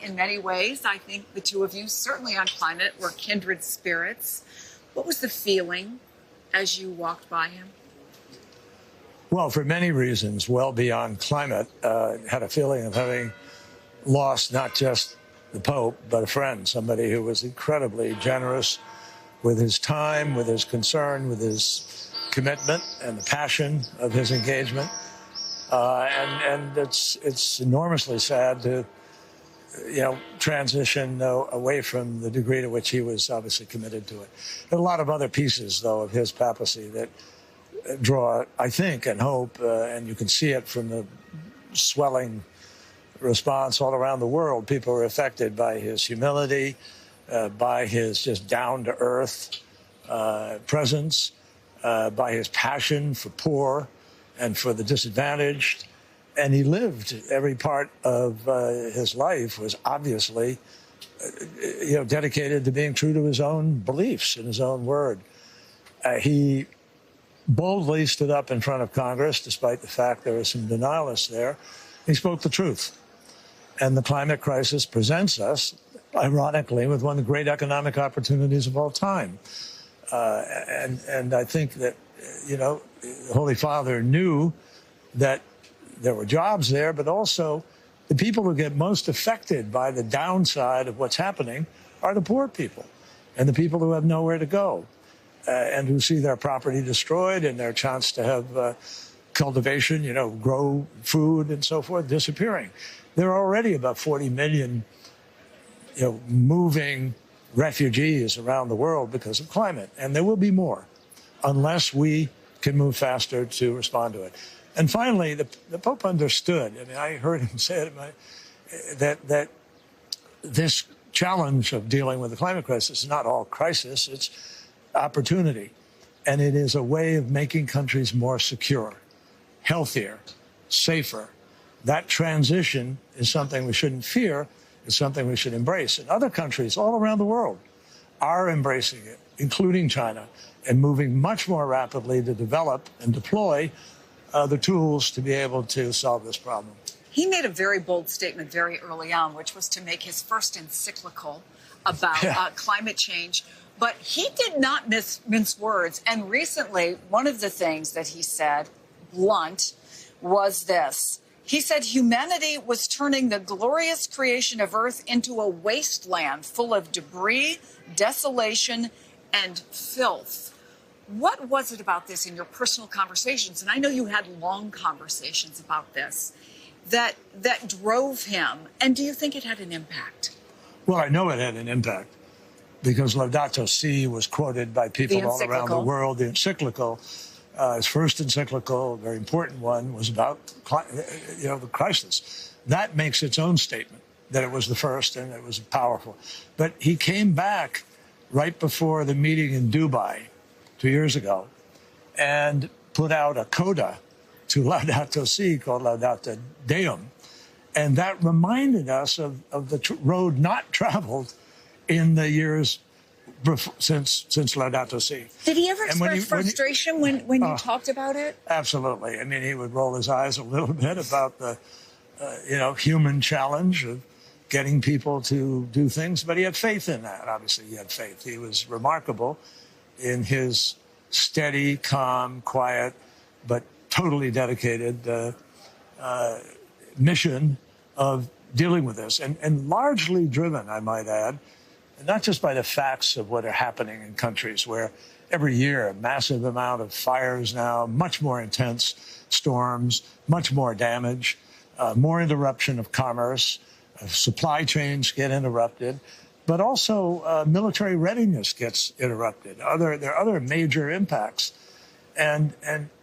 In many ways, I think the two of you, certainly on climate, were kindred spirits. What was the feeling as you walked by him? Well, for many reasons, well beyond climate, had a feeling of having lost not just the Pope, but a friend, somebody who was incredibly generous with his time, with his concern, with his commitment and the passion of his engagement. And it's enormously sad to, transition away from the degree to which he was obviously committed to it. There are a lot of other pieces, though, of his papacy that draw, I think, and hope, and you can see it from the swelling response all around the world. People are affected by his humility, by his just down-to-earth presence, by his passion for poor and for the disadvantaged. And he lived every part of his life was obviously, dedicated to being true to his own beliefs and his own word. He boldly stood up in front of Congress, despite the fact there were some denialists there. He spoke the truth. And the climate crisis presents us, ironically, with one of the great economic opportunities of all time. And I think that, the Holy Father knew that there were jobs there, but also the people who get most affected by the downside of what's happening are the poor people and the people who have nowhere to go and who see their property destroyed and their chance to have cultivation, grow food and so forth, disappearing. There are already about 40 million, moving refugees around the world because of climate, and there will be more unless we can move faster to respond to it. And finally, the Pope understood. I mean, I heard him say it, that this challenge of dealing with the climate crisis is not all crisis, it's opportunity. And it is a way of making countries more secure, healthier, safer. That transition is something we shouldn't fear. It's something we should embrace. And other countries all around the world are embracing it, including China, and moving much more rapidly to develop and deploy the tools to be able to solve this problem. He made a very bold statement very early on, which was to make his first encyclical about climate change. But he did not mince words. And recently, one of the things that he said, blunt, was this. He said humanity was turning the glorious creation of Earth into a wasteland full of debris, desolation, and filth. What was it about this in your personal conversations, and I know you had long conversations about this, that drove him? And do you think it had an impact? Well, I know it had an impact because Laudato Si was quoted by people all around the world. The encyclical, his first encyclical, a very important one, was about the crisis. That makes its own statement that it was the first and it was powerful. But he came back right before the meeting in Dubai 2 years ago and put out a coda to Laudato Si called Laudato Deum. And that reminded us of the road not traveled in the years since Laudato Si. Did he ever express frustration when you talked about it? Absolutely. I mean, he would roll his eyes a little bit about the, human challenge of getting people to do things, but he had faith in that. Obviously, he had faith. He was remarkable in his steady, calm, quiet, but totally dedicated mission of dealing with this, and largely driven, I might add, not just by the facts of what are happening in countries where every year a massive amount of fires now, much more intense storms, much more damage, more interruption of commerce, supply chains get interrupted, but also military readiness gets interrupted. There are other major impacts. And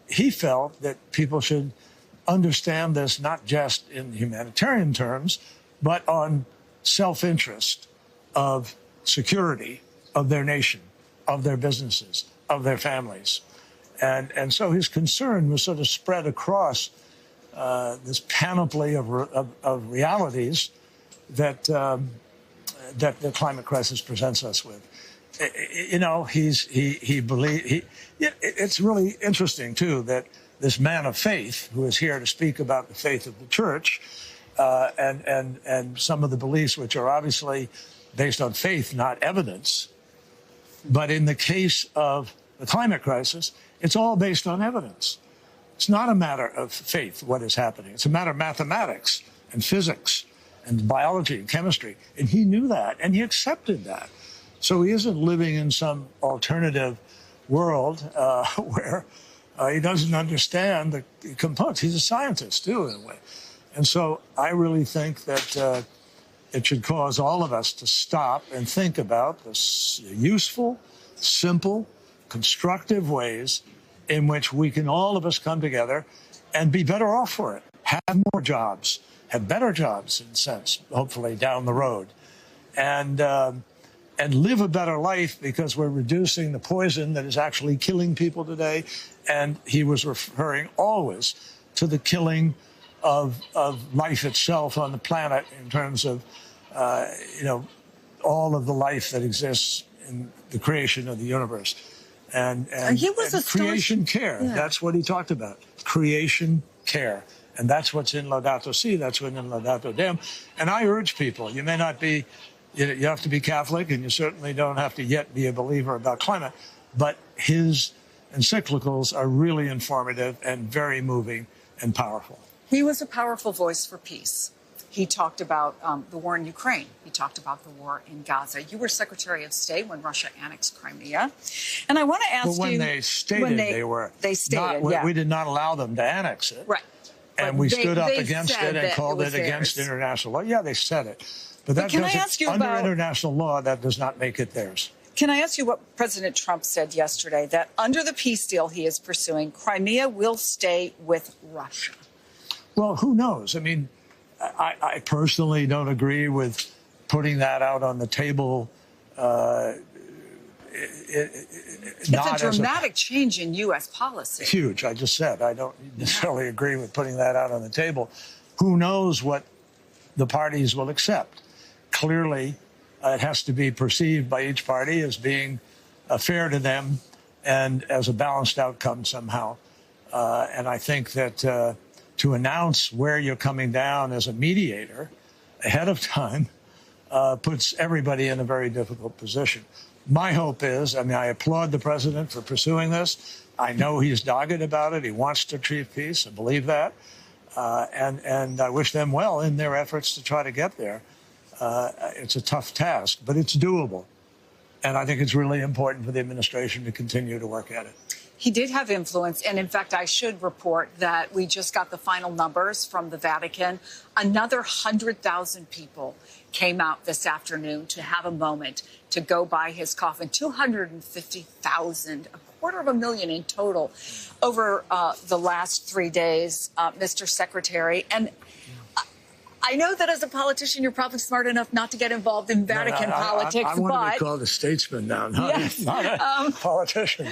he felt that people should understand this not just in humanitarian terms, but on self-interest of security of their nation, of their businesses, of their families. And so his concern was sort of spread across this panoply of realities that the climate crisis presents us with. It's really interesting too that this man of faith, who is here to speak about the faith of the church, and some of the beliefs which are obviously based on faith, not evidence. But in the case of the climate crisis, it's all based on evidence. It's not a matter of faith, what is happening. It's a matter of mathematics and physics and biology and chemistry. And he knew that, and he accepted that. So he isn't living in some alternative world where he doesn't understand the components. He's a scientist, too, in a way. And so I really think that it should cause all of us to stop and think about the useful, simple, constructive ways in which we can, all of us, come together and be better off for it. Have more jobs, have better jobs, in a sense, hopefully down the road, and live a better life, because we're reducing the poison that is actually killing people today. And he was referring always to the killing of life itself on the planet, in terms of, all of the life that exists in the creation of the universe. And he was and creation care. Yeah. That's what he talked about. Creation care. And that's what's in Laudato Si. That's what's in Laudato Deum. And I urge people, you may not be, you have to be Catholic, and you certainly don't have to yet be a believer about climate, but his encyclicals are really informative and very moving and powerful. He was a powerful voice for peace. He talked about the war in Ukraine. He talked about the war in Gaza. You were Secretary of State when Russia annexed Crimea. And I want to ask you... When they stated they were. They stated, We did not allow them to annex it. Right. And we stood up against it and called it against international law. Yeah, they said it. But that doesn't, under international law, that does not make it theirs. Can I ask you what President Trump said yesterday, that under the peace deal he is pursuing, Crimea will stay with Russia? Well, who knows? I mean, I personally don't agree with putting that out on the table. It's a dramatic change in U.S. policy. Huge. I just said I don't necessarily agree with putting that out on the table. Who knows what the parties will accept? Clearly, it has to be perceived by each party as being fair to them and as a balanced outcome somehow. And I think that to announce where you're coming down as a mediator ahead of time puts everybody in a very difficult position. My hope is, I mean, I applaud the president for pursuing this. I know he's dogged about it. He wants to achieve peace. I believe that. And I wish them well in their efforts to try to get there. It's a tough task, but it's doable. And I think it's really important for the administration to continue to work at it. He did have influence. And in fact, I should report that we just got the final numbers from the Vatican. Another 100,000 people came out this afternoon to have a moment to go by his coffin. 250,000, 250,000 in total over the last 3 days, Mr. Secretary. And I know that as a politician, you're probably smart enough not to get involved in Vatican politics. I want to be called a statesman now, not a politician.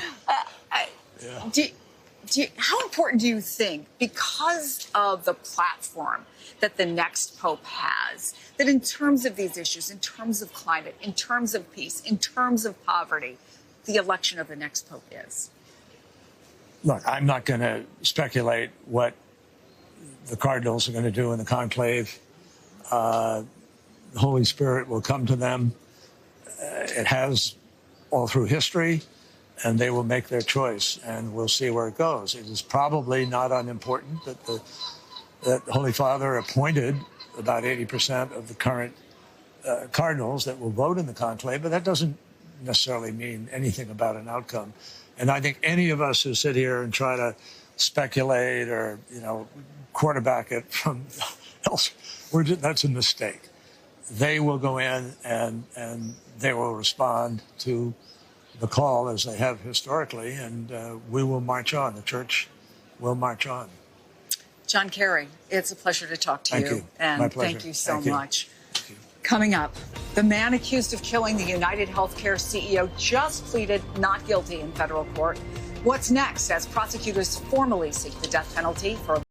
How important do you think, because of the platform that the next pope has, that in terms of these issues, in terms of climate, in terms of peace, in terms of poverty, the election of the next pope is? Look, I'm not going to speculate what the cardinals are going to do in the conclave. The Holy Spirit will come to them. It has all through history, and they will make their choice, and we'll see where it goes. It is probably not unimportant that the Holy Father appointed about 80% of the current cardinals that will vote in the conclave, but that doesn't necessarily mean anything about an outcome. And I think any of us who sit here and try to speculate or, quarterback it from else, that's a mistake. They will go in and they will respond to the call as they have historically, and we will march on. The church will march on. John Kerry, it's a pleasure to talk to you. And my pleasure. Thank you so much. Thank you. Coming up, the man accused of killing the United Healthcare CEO just pleaded not guilty in federal court. What's next as prosecutors formally seek the death penalty for